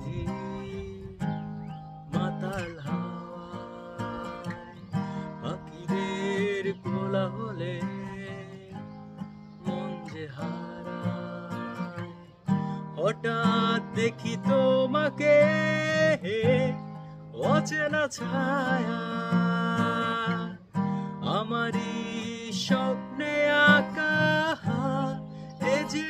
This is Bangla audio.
ঝিরি মাতাল হাওয়ায় পাখিদের কোলাহলে মন যে হারায়। হঠাৎ দেখি তোমাকে অচেনা ছায়া আমারই স্বপ্নে আঁকা এ যে